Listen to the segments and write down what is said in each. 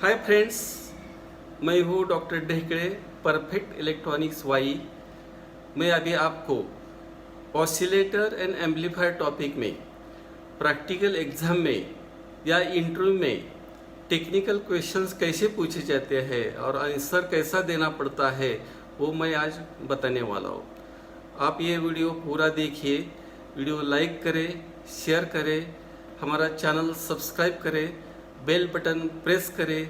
हाय friends, मैं हूँ doctor Dhekade, perfect electronics Y. मैं अभी आपको ऑसिलेटर एंड एम्पलीफायर टॉपिक में प्रैक्टिकल एग्जाम में या इंटरव्यू में टेक्निकल क्वेश्चंस कैसे पूछे जाते हैं और आंसर कैसा देना पड़ता है वो मैं आज बताने वाला हूँ। आप ये वीडियो पूरा देखिए, वीडियो लाइक करें, शेयर करें, हमारा चैनल सब्सक्राइब करें, बेल बटन प्रेस करें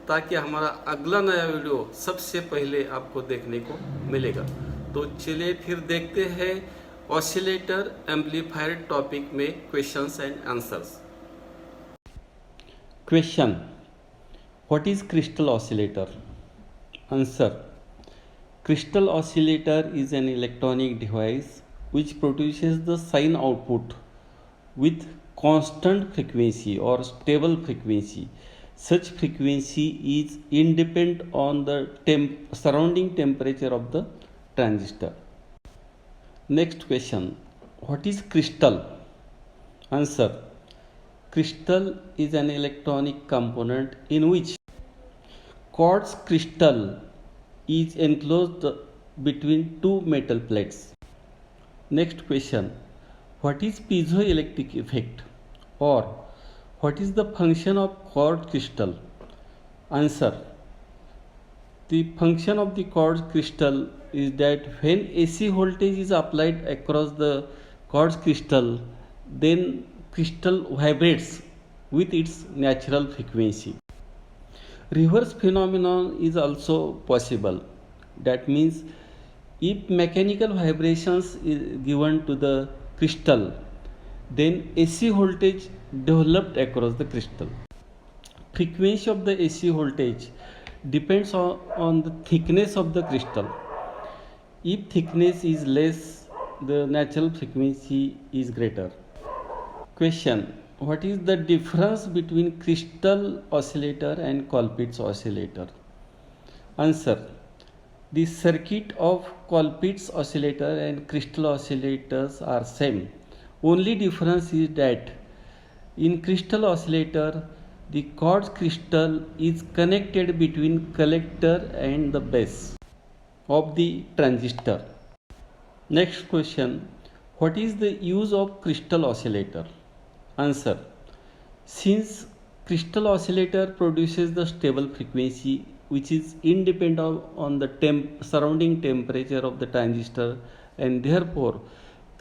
ताकि हमारा अगला नया वीडियो सबसे पहले आपको देखने को मिलेगा। तो चलिए फिर देखते हैं ऑसिलेटर एम्पलीफायर टॉपिक में questions and answers. Question: what is crystal oscillator? Answer: Crystal oscillator is an electronic device which produces the sine output with constant frequency or stable frequency. Such frequency is independent on the surrounding temperature of the transistor. Next question: what is crystal? Answer: crystal is an electronic component in which quartz crystal is enclosed between two metal plates. Next question: what is piezoelectric effect, or what is the function of quartz crystal? Answer: the function of the quartz crystal is that when AC voltage is applied across the quartz crystal, then crystal vibrates with its natural frequency. Reverse phenomenon is also possible. That means if mechanical vibrations is given to the crystal, then AC voltage developed across the crystal. Frequency of the AC voltage depends on the thickness of the crystal. If thickness is less, the natural frequency is greater. Question: what is the difference between crystal oscillator and Colpitts oscillator? Answer: the circuit of Colpitts oscillator and crystal oscillators are same. Only difference is that in crystal oscillator the quartz crystal is connected between collector and the base of the transistor. Next question: what is the use of crystal oscillator? Answer: since crystal oscillator produces the stable frequency which is independent on the surrounding temperature of the transistor, and therefore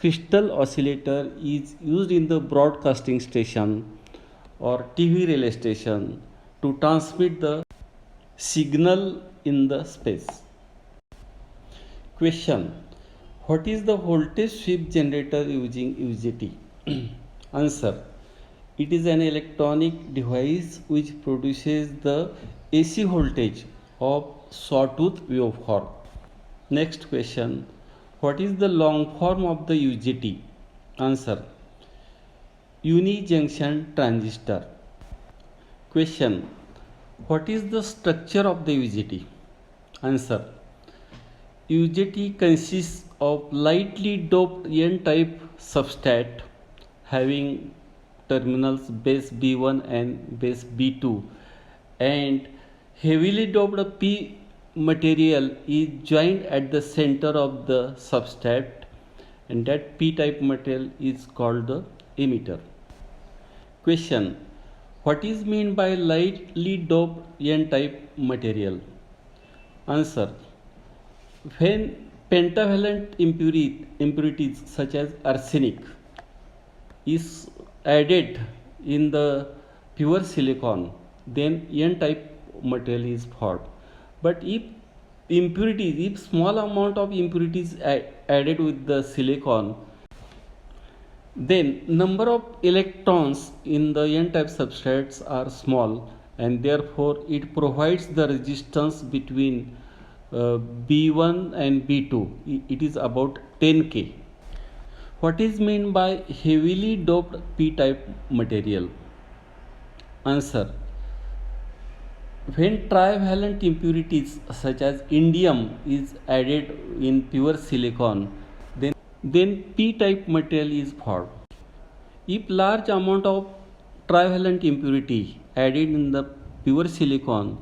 crystal oscillator is used in the broadcasting station or TV relay station to transmit the signal in the space. Question: what is the voltage sweep generator using UJT? Answer: it is an electronic device which produces the AC voltage of sawtooth waveform. Next question: what is the long form of the UJT? Answer: unijunction transistor. Question: what is the structure of the UJT? Answer: UJT consists of lightly doped N-type substrate having terminals base B1 and base B2, and heavily doped P material is joined at the center of the substrate, and that P-type material is called the emitter. Question: what is meant by lightly doped N-type material? Answer: when pentavalent impurities such as arsenic is added in the pure silicon, then N-type material is formed. But if small amount of impurities added with the silicon, then number of electrons in the N-type substrates are small, and therefore it provides the resistance between B1 and B2. It is about 10K. What is meant by heavily doped P-type material? Answer: when trivalent impurities such as indium is added in pure silicon, then P-type material is formed. If large amount of trivalent impurity added in the pure silicon,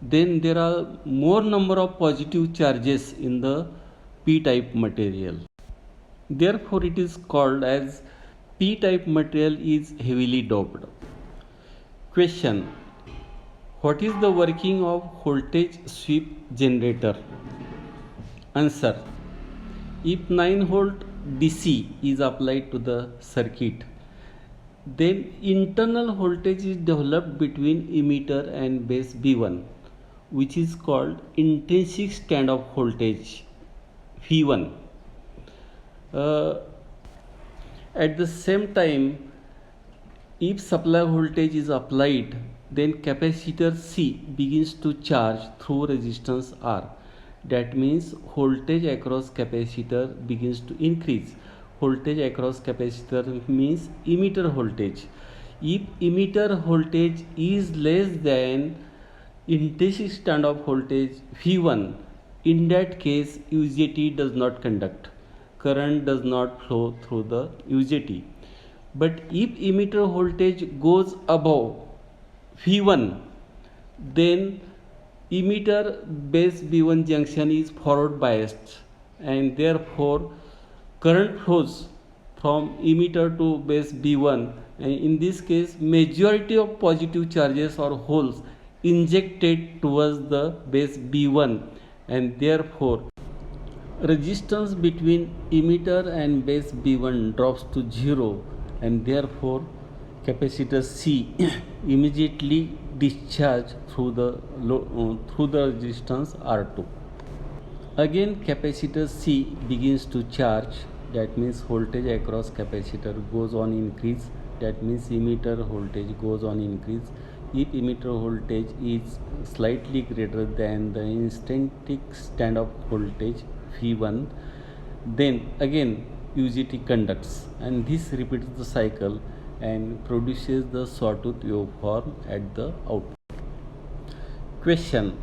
then there are more number of positive charges in the p-type material. Therefore, it is called as p-type material is heavily doped. Question: what is the working of voltage sweep generator? Answer: if 9 volt DC is applied to the circuit, then internal voltage is developed between emitter and base B1, which is called intrinsic stand-off voltage V1. At the same time, if supply voltage is applied, then capacitor C begins to charge through resistance R. That means voltage across capacitor begins to increase. Voltage across capacitor means emitter voltage. If emitter voltage is less than intrinsic standoff voltage V1, in that case UJT does not conduct. Current does not flow through the UJT. But if emitter voltage goes above V1, then emitter base B1 junction is forward biased, and therefore current flows from emitter to base B1, and in this case majority of positive charges or holes injected towards the base B1, and therefore resistance between emitter and base B1 drops to 0, and therefore capacitor C immediately discharge through the resistance R2. Again capacitor C begins to charge, that means voltage across capacitor goes on increase, that means emitter voltage goes on increase. If emitter voltage is slightly greater than the intrinsic standoff voltage V1, then again UJT conducts, and this repeats the cycle and produces the sawtooth waveform at the output. Question: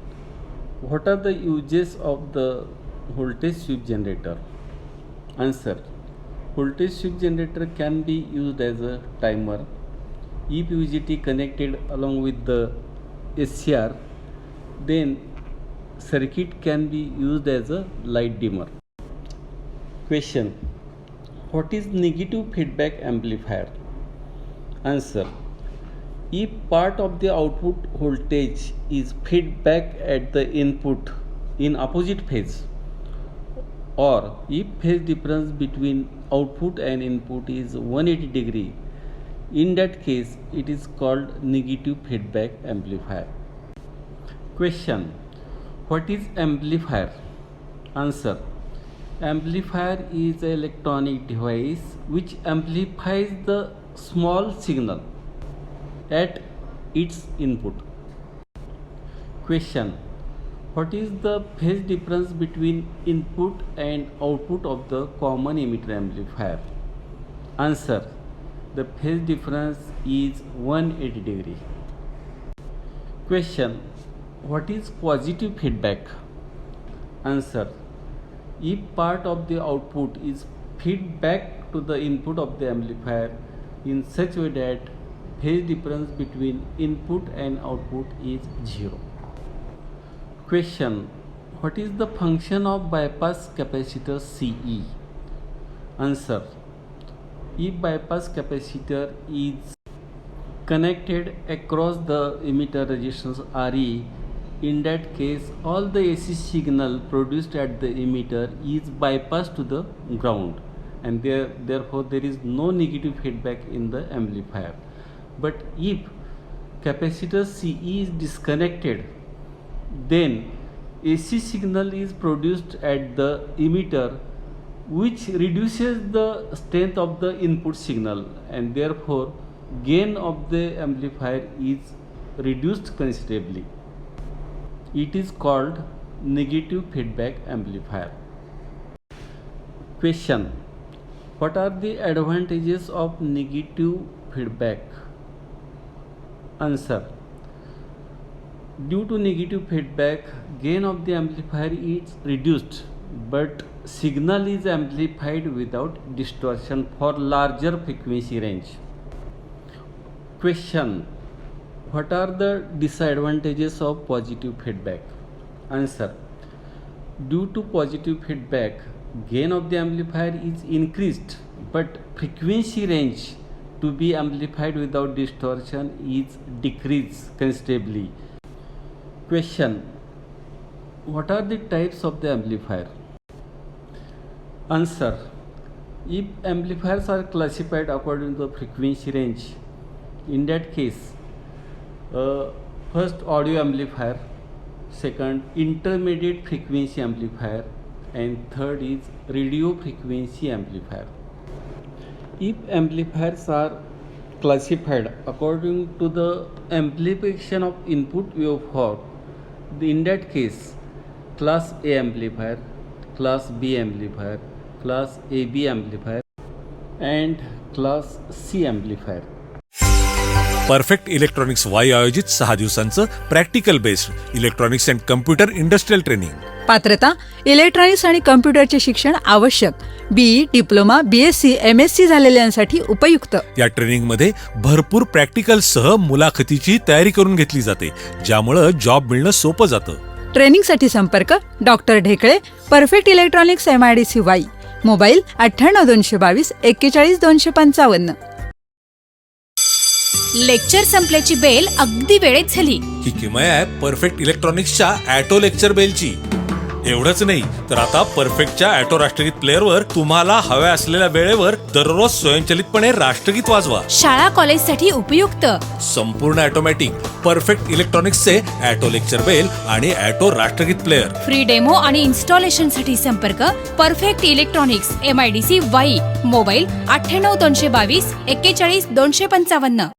what are the uses of the voltage sweep generator? Answer: voltage sweep generator can be used as a timer. If UJT connected along with the SCR, then circuit can be used as a light dimmer. Question: what is negative feedback amplifier? Answer: if part of the output voltage is fed back at the input in opposite phase, or if phase difference between output and input is 180 degree, in that case it is called negative feedback amplifier. Question: what is amplifier? Answer: amplifier is an electronic device which amplifies the small signal at its input. Question: what is the phase difference between input and output of the common emitter amplifier? Answer: the phase difference is 180 degree. Question: what is positive feedback? Answer: if part of the output is fed back to the input of the amplifier in such a way that phase difference between input and output is 0. Question: what is the function of bypass capacitor CE? Answer: if bypass capacitor is connected across the emitter resistance RE, in that case all the AC signal produced at the emitter is bypassed to the ground, and therefore there is no negative feedback in the amplifier. But if capacitor CE is disconnected, then AC signal is produced at the emitter, which reduces the strength of the input signal, and therefore gain of the amplifier is reduced considerably. It is called negative feedback amplifier. Question: what are the advantages of negative feedback? Answer: due to negative feedback, gain of the amplifier is reduced, but signal is amplified without distortion for larger frequency range. Question: What are the disadvantages of positive feedback? Answer. Due to positive feedback, gain of the amplifier is increased, but frequency range to be amplified without distortion is decreased considerably. Question. What are the types of the amplifier? Answer. If amplifiers are classified according to the frequency range, in that case, first audio amplifier, second intermediate frequency amplifier, and third is radio frequency amplifier. If amplifiers are classified according to the amplification of input waveform, in that case, class A amplifier, class B amplifier, class AB amplifier and class C amplifier. Perfect electronics Wai आयोजित 6 दिवसांचं practical based electronics and computer industrial training. पात्रता electronics आणि कम्प्युटरचे शिक्षण आवश्यक. BE, diploma, BSc, MSc झालेल्यांसाठी उपयुक्त. या ट्रेनिंगमध्ये भरपूर प्रॅक्टिकल सह मुलाखतीची तयारी करून घेतली जाते, ज्यामुळे जॉब मिळणं सोपं जातं. ट्रेनिंगसाठी संपर्क doctor Dhekale, Perfect Electronics, MIDC Wai. Mobile 98 222 41 255. Lecture संपल्याची बेल अगदी वेळेत झाली. ही किमया आहे परफेक्ट इलेक्ट्रॉनिक्सच्या ॲटो लेक्चर बेलची. एवढंच नाही तर आता परफेक्टच्या ॲटो राष्ट्रगीत प्लेअरवर तुम्हाला हव्या असलेल्या वेळेवर दररोज स्वयंचलितपणे राष्ट्रगीत वाजवा. शाळा कॉलेजसाठी उपयुक्त संपूर्ण ऑटोमॅटिक परफेक्ट इलेक्ट्रॉनिक्सचे ॲटो लेक्चर बेल आणि ॲटो राष्ट्रगीत प्लेअर. फ्री डेमो आणि इन्स्टॉलेशन साठी संपर्क Perfect Electronics, MIDC Wai. Mobile 98 222 41 255.